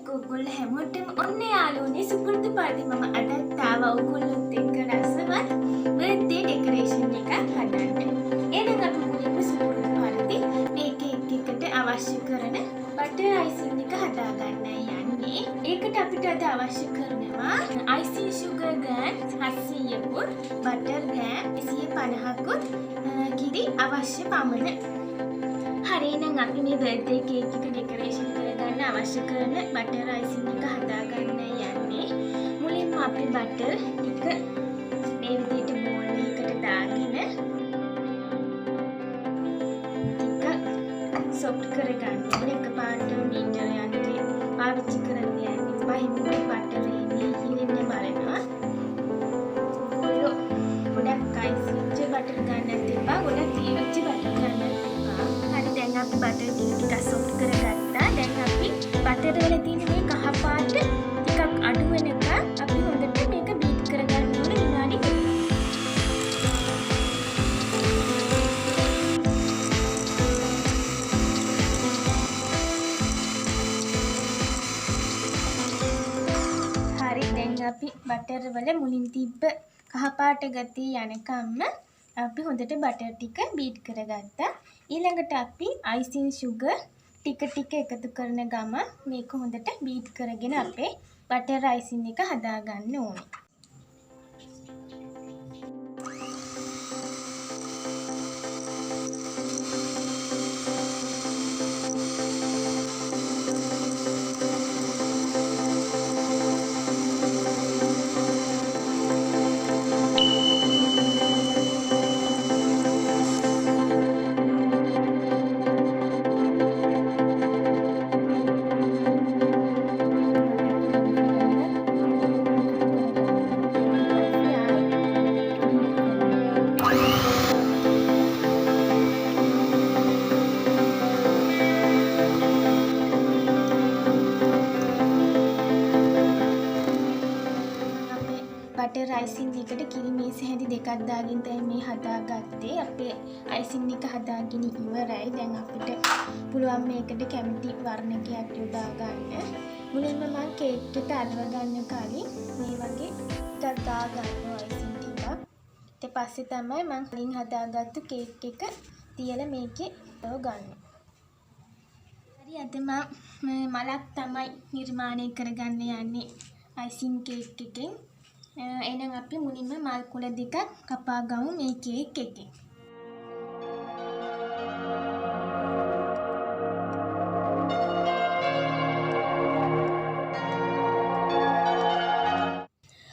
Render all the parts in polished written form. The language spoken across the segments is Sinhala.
ඔයගොල්ලෝ හැමෝටම ඔන්න යාළුවනේ සුපුරුදු පරිදි මම අදත් ආවා ඔයගොල්ලොත් එක්ක රසවත් බර්ත්ඩේ ඩෙකොරේෂන් එකක් හදන්න. එහෙනම් අපි මුලින්ම සුපුරුදු පරිදි මේ කේක් එකට අවශ්‍ය කරන බටර් අයිසින් එක හදාගන්න යන්නේ. ඒකට අපිට අද අවශ්‍ය කරනවා අයිසින් sugar ග්‍රෑම් 700කුත් බටර් ග්‍රෑම් 250කුත් කිරි අවශ්‍ය පමණ. හරි එහෙනම් අපි මේ බර්ත්ඩේ කේක් එක ඩෙකොරේෂන් කරගන්න අවශ්‍ය කරන බටර් අයිසින් එක හදාගන්න යන්නේ. මුලින්ම අපි බටර් ටික මේ විදිහට බෝල් එකකට දාගෙන ටික සොෆ්ට් කරගන්න. එකපාරට මීටර යන්ත්‍රය පාවිච්චි කරන්න යන්නේ. පහින් බටර් එන්නේ හිලෙන්න බලනවා. ඔයෝ ගොඩක් අයිස් බටර් ගන්නත් එපා. ගොඩක් තීව්‍ර බටර් ගන්නත් එපා. හරි දැන් අපි බටර් ටික සොෆ්ට් කරගත්තා. දැන් අපි බටර් වල තියෙන මේ කහ පාට ටිකක් අඩු වෙනකන් අපි හොඳට මේක බීට් කරගන්න ඕනේ විනාඩි 2. හරි දැන් අපි බටර් වල මුලින් තිබ්බ කහ පාට ගතිය යනකම්ම අපි හොඳට බටර් ටික බීට් කරගත්තා. ඊළඟට අපි අයිසින් sugar ටික ටික එකතු කරන ගම මේක හොඳට බීට් කරගෙන අපේ බටර් අයිසින් එක හදාගන්න ඕනේ. බටර් අයිසින් එකට කිරි මේස හැඳි දෙකක් දාගෙන තමයි මේ හදාගත්තේ. අපේ අයිසින් එක හදාගෙන ඉවරයි. දැන් අපිට පුළුවන් මේකට කැමති වර්ණකයක් යොදා ගන්න. මුලින්ම මම කේක් එක අලව ගන්න කලින් මේ වගේ ටිකක් දා ගන්නවා අයිසින් ටික. ඊට පස්සේ තමයි මම කලින් හදාගත්තු කේක් එක තියලා මේකේ අලව ගන්න. හරි අද මම මලක් තමයි නිර්මාණය කරගන්න යන්නේ අයිසින් කේක් එකෙන්. එහෙනම් අපි මුලින්ම මල් කුල දෙකක් කපා ගමු මේ කේක් එකෙන්.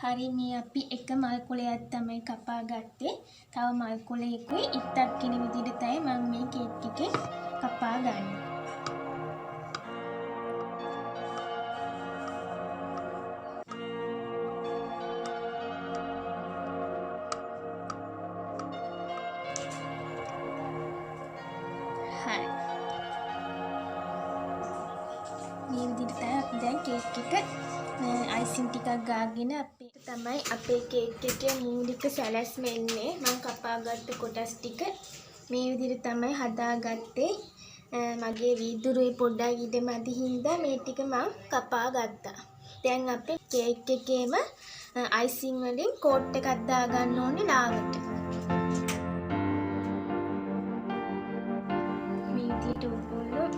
හරි මේ අපි එක මල් කුලයක් තමයි කපා ගත්තේ. තව මල් කුලයකුයි ඉත්තක් කින විදිහට තමයි මම මේ කේක් එකෙන් කපා ගන්නේ. මේ විදිහට අපි දැන් කේක් එක අයිසින් ටිකක් ගාගෙන අපේ කේක් එකේ මූලික සැලැස්ම එන්නේ. මම කපාගත්ත කොටස් ටික මේ විදිහට තමයි හදාගත්තේ. මගේ වීදුරුවේ පොඩ්ඩක් ඉඩ මදි හින්දා මේ ටික මම කපා ගත්තා. දැන් අපේ කේක් එකේම අයිසින් වලින් කෝට් එකක් දාගන්න ඕනේ ලාවට. මේ විදිහට ඔයගොල්ලෝ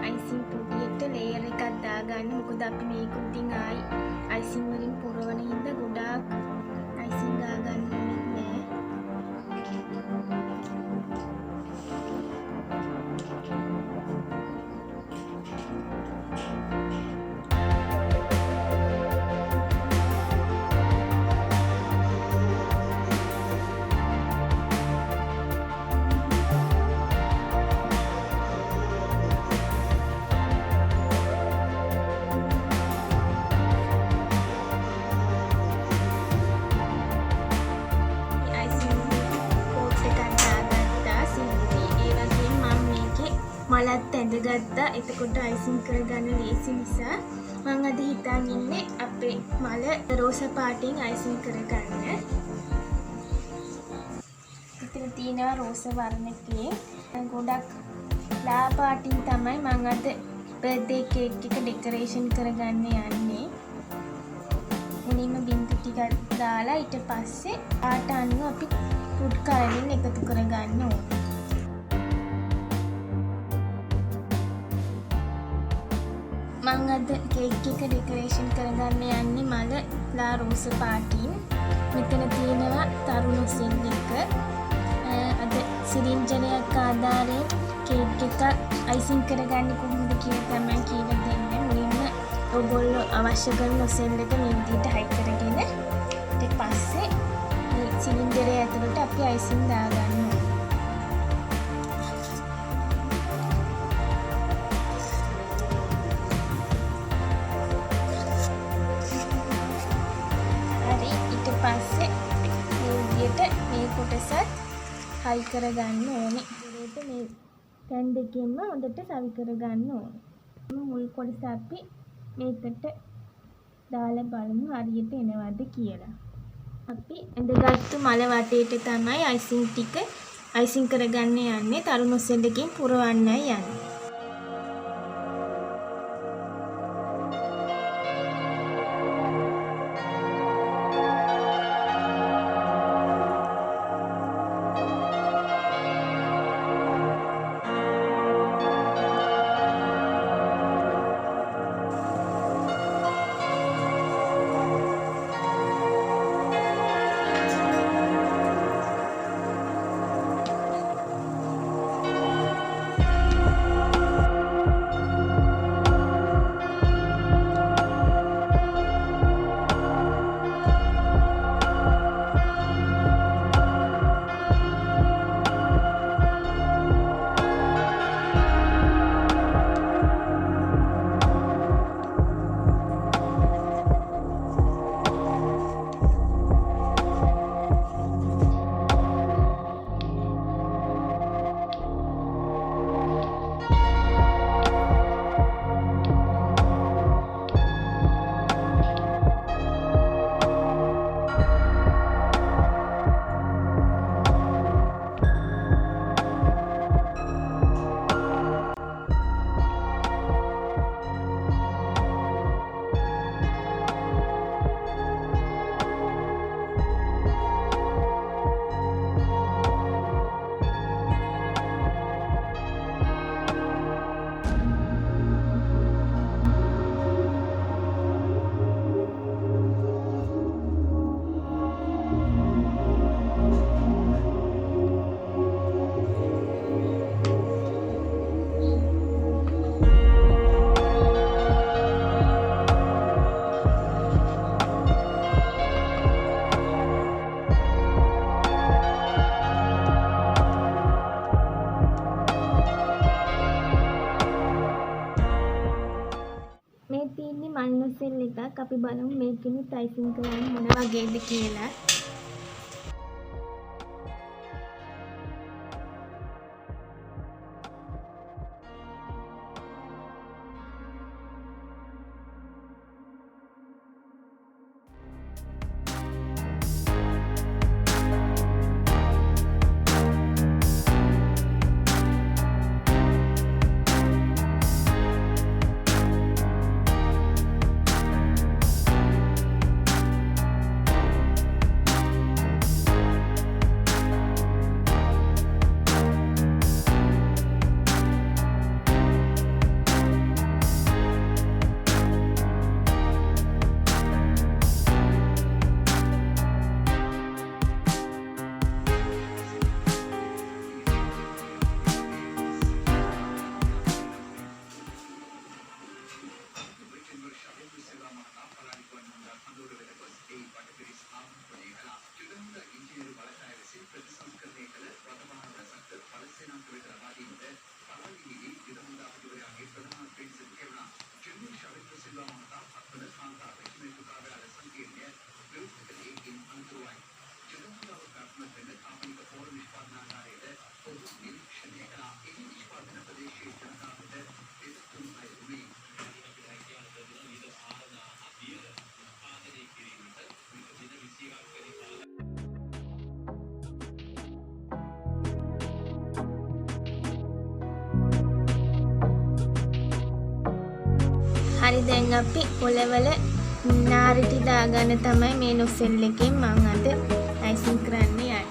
අයිසින් පොඩියට ලේයර් එකක් දාගන්න. මොකද අපි මේක උඩින් ආයි අයිසින් වලින් පුරවන හින්දා ගොඩාක් අයිසින් දාගන්න ඕනේ නෑ. මලත් ඇඳගත්තා. එතකොට අයිසින් කරගන්න ලේසි නිසා මම අද හිතාන් ඉන්නේ අපේ මල රෝස පාටින් අයිසින් කරගන්න. ඉතින් තියෙනවා රෝස වර්ණකේ ගොඩක් ලා පාටින් තමයි මම අද බර්ත්ඩේ කේක් එක ඩෙකරේෂන් කරගන්න යන්නේ. මුලින්ම බින්දු ටිකක් දාලා ඊට පස්සේ ආට අනුව අපි ෆුඩ් කලරින් එකතු කරගන්න ඕනේ. මම අද කේක් එක ඩෙකරේෂන් කරගන්න යන්නේ මල ලා රෝස පාටින්. මෙතන තියෙනවා තරුණ සෙල් එක. අද සිරින්ජනයක් ආධාරයෙන් කේක් එක අයිසිං කරගන්නේ කොහොමද කියලා තමයි කියලා දෙන්නේ. මුලින්ම ඔයගොල්ලෝ අවශ්‍ය කරන සෙල් එක මේ විදිහට හයි කරගෙන ඊට පස්සේ මේ සිලින්ඩරය ඇතුළට අපි අයිසිං දාගන්න ඕනේ. හරි ඊට පස්සේ මේ විදිහට මේ කොටසත් හයි කරගන්න ඕනේ. ඒකට මේ පැන් දෙකෙන්ම හොඳට සවි කරගන්න ඕනේ. මුල් කොටස අපි මේකට දාලා බලමු හරියට එනවද කියලා. අපි ඇඳගත්තු මල වටේට තමයි අයිසිං කරගන්න යන්නේ. තරුණ සෙල්ලකින් පුරවන්නයි යන්නේ. මේ තියෙන්නේ මල් සෙල් එකක්. අපි බලමු මේකෙනුත් අයිසිං කරන්න මොන වගේද කියලා. හරි දැන් අපි පොළවල නාරිටි දාගන්න තමයි මේ නොසෙල් එකෙන් මම අද icing කරන්න යන්නේ.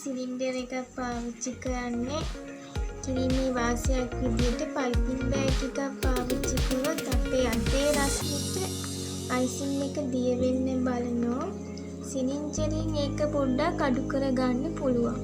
සිලින්ඩර් එකක් පාවිච්චි කරන්නේ කිරීමේ වාසියක් විදිහට පයිපින් බෑග් එකක් පාවිච්චි කරොත් අපේ අතේ රස්නෙට අයිසින් එක දිය වෙන්න බලනවා. සිලින්ඩරෙන් ඒක පොඩ්ඩක් අඩු කරගන්න පුළුවන්.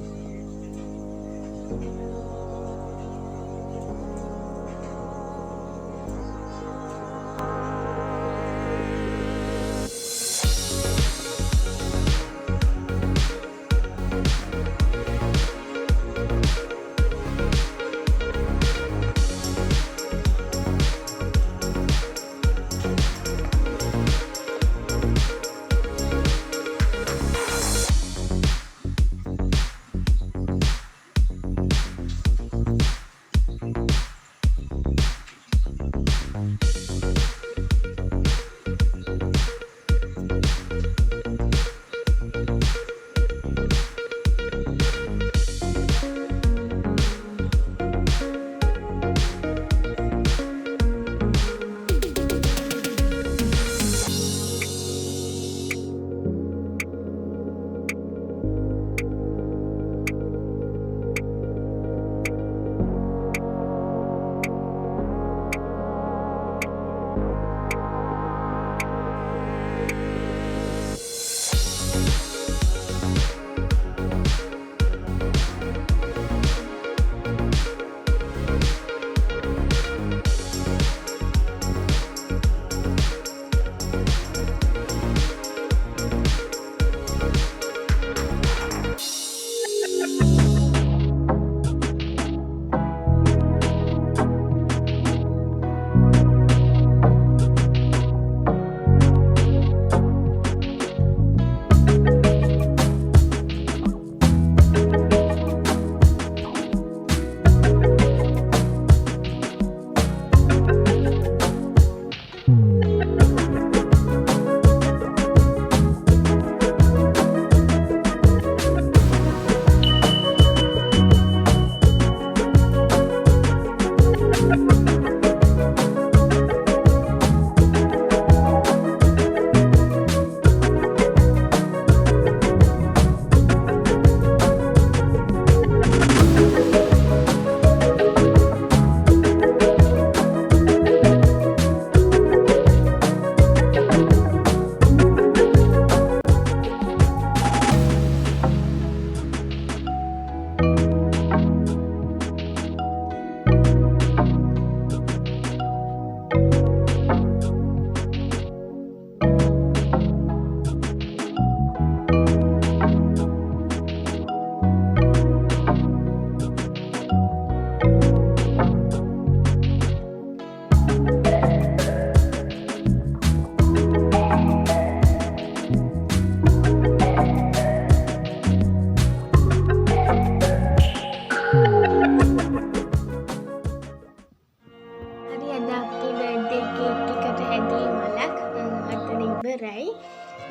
ඉවරයි.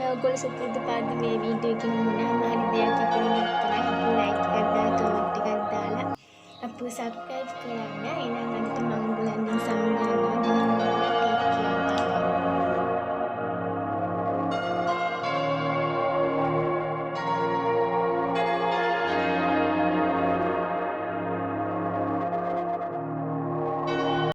ඔයගොල්ලෝ සුපුරුදු පාට මේ වීඩියෝ එකේ මොනවාම හරි දෙයක් ඉගෙන ගත්තා නම් ලයික් එකක් දාලා කමෙන්ට් එකක් දාලා අපිව සබ්ස්ක්‍රයිබ් කරන්න. එහෙනම් අදට මම ඔයගොල්ලන්ගෙන් සමුගන්නවා.